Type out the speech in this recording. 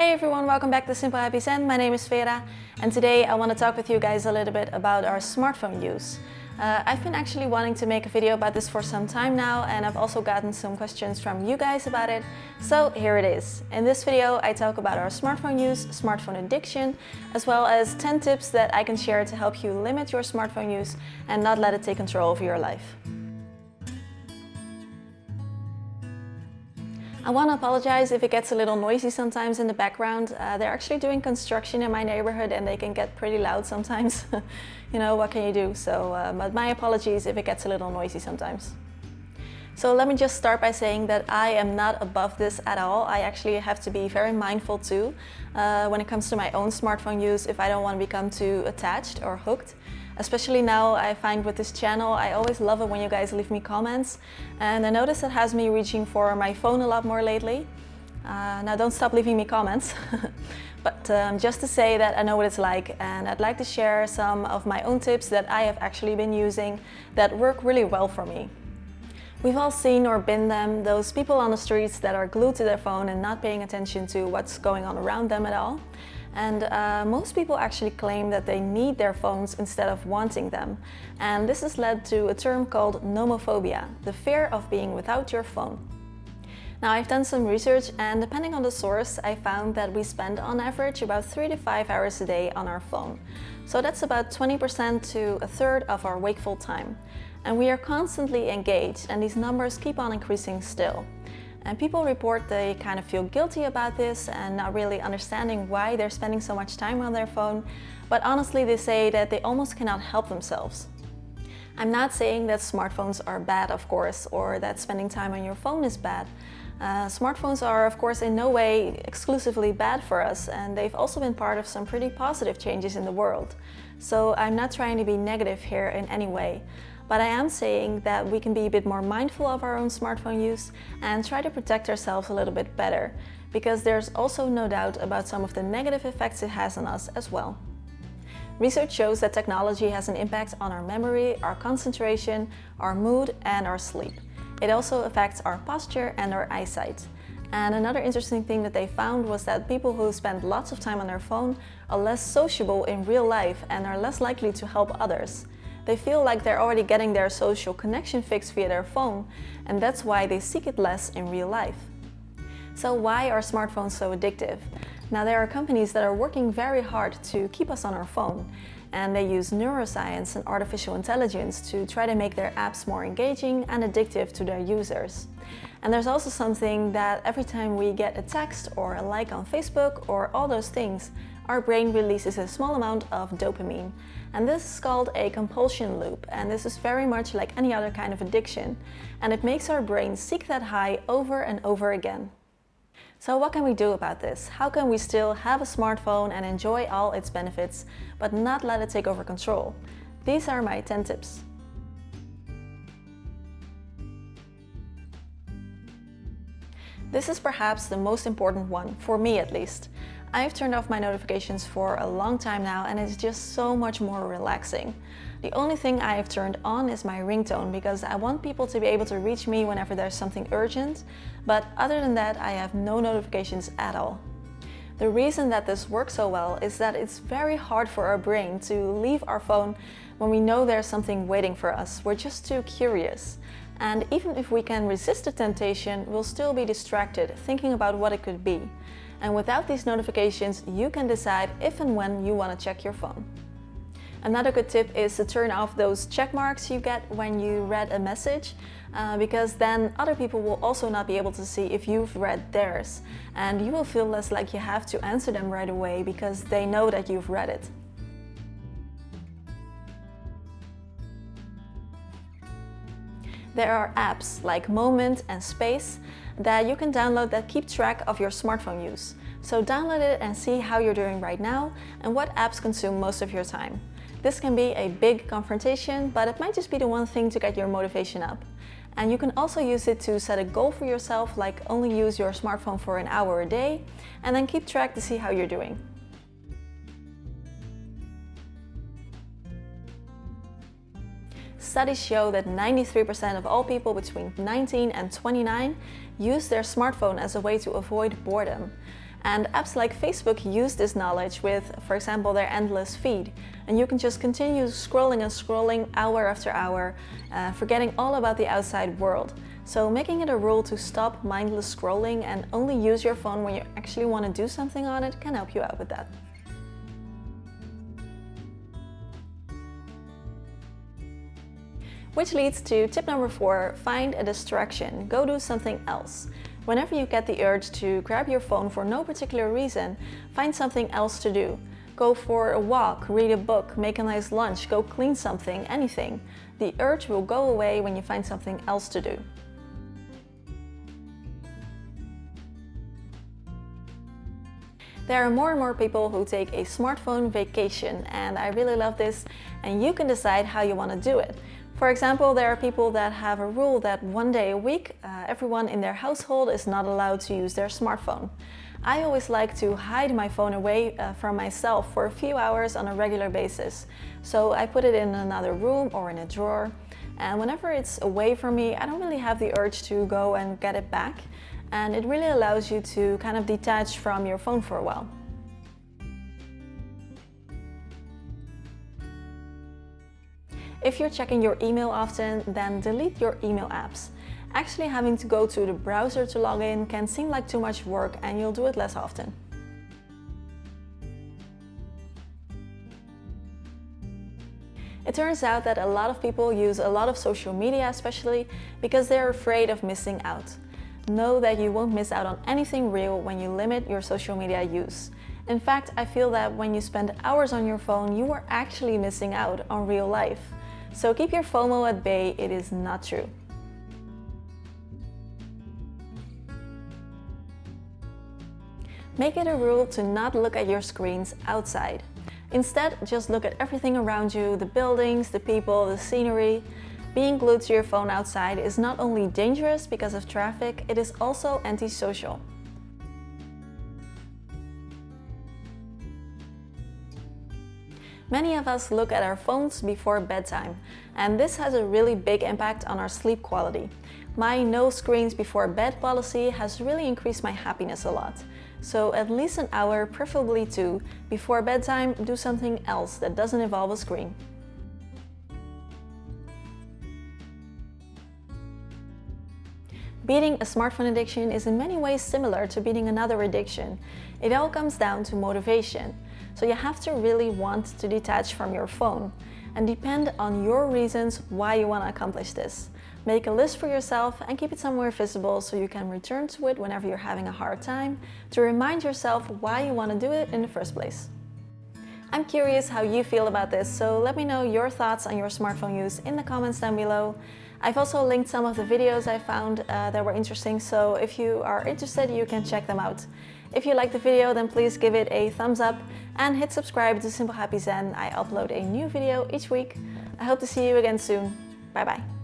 Hey everyone, welcome back to Simple Happy Zen. My name is Vera and today I want to talk with you guys a little bit about our smartphone use. I've been actually wanting to make a video about this for some time now, and I've also gotten some questions from you guys about it. So here it is. In this video I talk about our smartphone use, smartphone addiction, as well as 10 tips that I can share to help you limit your smartphone use and not let it take control of your life. I want to apologize if it gets a little noisy sometimes in the background. They're actually doing construction in my neighborhood and they can get pretty loud sometimes. You know, what can you do? But my apologies if it gets a little noisy sometimes. So let me just start by saying that I am not above this at all. I actually have to be very mindful too when it comes to my own smartphone use if I don't want to become too attached or hooked. Especially now, I find with this channel, I always love it when you guys leave me comments. And I notice it has me reaching for my phone a lot more lately. Now don't stop leaving me comments. But just to say that I know what it's like, and I'd like to share some of my own tips that I have actually been using that work really well for me. We've all seen or been them, those people on the streets that are glued to their phone and not paying attention to what's going on around them at all. And most people actually claim that they need their phones instead of wanting them. And this has led to a term called Nomophobia, the fear of being without your phone. Now, I've done some research, and depending on the source, I found that we spend on average about 3 to 5 hours a day on our phone. So that's about 20% to a third of our wakeful time. And we are constantly engaged, and these numbers keep on increasing still. And people report they kind of feel guilty about this and not really understanding why they're spending so much time on their phone, but honestly they say that they almost cannot help themselves. I'm not saying that smartphones are bad, of course, or that spending time on your phone is bad. Smartphones are, of course, in no way exclusively bad for us, and they've also been part of some pretty positive changes in the world. So I'm not trying to be negative here in any way. But I am saying that we can be a bit more mindful of our own smartphone use and try to protect ourselves a little bit better, because there's also no doubt about some of the negative effects it has on us as well. Research shows that technology has an impact on our memory, our concentration, our mood, and our sleep. It also affects our posture and our eyesight. And another interesting thing that they found was that people who spend lots of time on their phone are less sociable in real life and are less likely to help others. They feel like they're already getting their social connection fixed via their phone, and that's why they seek it less in real life. So why are smartphones so addictive? Now, there are companies that are working very hard to keep us on our phone, and they use neuroscience and artificial intelligence to try to make their apps more engaging and addictive to their users. And there's also something that every time we get a text or a like on Facebook or all those things, our brain releases a small amount of dopamine. And this is called a compulsion loop, and this is very much like any other kind of addiction. And it makes our brain seek that high over and over again. So what can we do about this? How can we still have a smartphone and enjoy all its benefits, but not let it take over control? These are my 10 tips. This is perhaps the most important one, for me at least. I've turned off my notifications for a long time now, and it's just so much more relaxing. The only thing I have turned on is my ringtone, because I want people to be able to reach me whenever there's something urgent, but other than that I have no notifications at all. The reason that this works so well is that it's very hard for our brain to leave our phone when we know there's something waiting for us. We're just too curious. And even if we can resist the temptation, we'll still be distracted, thinking about what it could be. And without these notifications, you can decide if and when you want to check your phone. Another good tip is to turn off those check marks you get when you read a message, because then other people will also not be able to see if you've read theirs. And you will feel less like you have to answer them right away because they know that you've read it. There are apps like Moment and Space that you can download that keep track of your smartphone use. So download it and see how you're doing right now and what apps consume most of your time. This can be a big confrontation, but it might just be the one thing to get your motivation up. And you can also use it to set a goal for yourself, like only use your smartphone for an hour a day, and then keep track to see how you're doing. Studies show that 93% of all people between 19 and 29 use their smartphone as a way to avoid boredom. And apps like Facebook use this knowledge with, for example, their endless feed. And you can just continue scrolling and scrolling hour after hour, forgetting all about the outside world. So making it a rule to stop mindless scrolling and only use your phone when you actually want to do something on it can help you out with that. Which leads to tip number 4, find a distraction. Go do something else. Whenever you get the urge to grab your phone for no particular reason, find something else to do. Go for a walk, read a book, make a nice lunch, go clean something, anything. The urge will go away when you find something else to do. There are more and more people who take a smartphone vacation, and I really love this, and you can decide how you want to do it. For example, there are people that have a rule that one day a week, everyone in their household is not allowed to use their smartphone. I always like to hide my phone away from myself for a few hours on a regular basis. So I put it in another room or in a drawer, and whenever it's away from me, I don't really have the urge to go and get it back. And it really allows you to kind of detach from your phone for a while. If you're checking your email often, then delete your email apps. Actually having to go to the browser to log in can seem like too much work, and you'll do it less often. It turns out that a lot of people use a lot of social media, especially because they're afraid of missing out. Know that you won't miss out on anything real when you limit your social media use. In fact, I feel that when you spend hours on your phone, you are actually missing out on real life. So keep your FOMO at bay, it is not true. Make it a rule to not look at your screens outside. Instead, just look at everything around you, the buildings, the people, the scenery. Being glued to your phone outside is not only dangerous because of traffic, it is also antisocial. Many of us look at our phones before bedtime, and this has a really big impact on our sleep quality. My no screens before bed policy has really increased my happiness a lot. So at least an hour, preferably 2, before bedtime, do something else that doesn't involve a screen. Beating a smartphone addiction is in many ways similar to beating another addiction. It all comes down to motivation. So you have to really want to detach from your phone and depend on your reasons why you want to accomplish this. Make a list for yourself and keep it somewhere visible so you can return to it whenever you're having a hard time to remind yourself why you want to do it in the first place. I'm curious how you feel about this, so let me know your thoughts on your smartphone use in the comments down below. I've also linked some of the videos I found that were interesting, so if you are interested, you can check them out. If you liked the video, then please give it a thumbs up and hit subscribe to Simple Happy Zen. I upload a new video each week. I hope to see you again soon. Bye bye.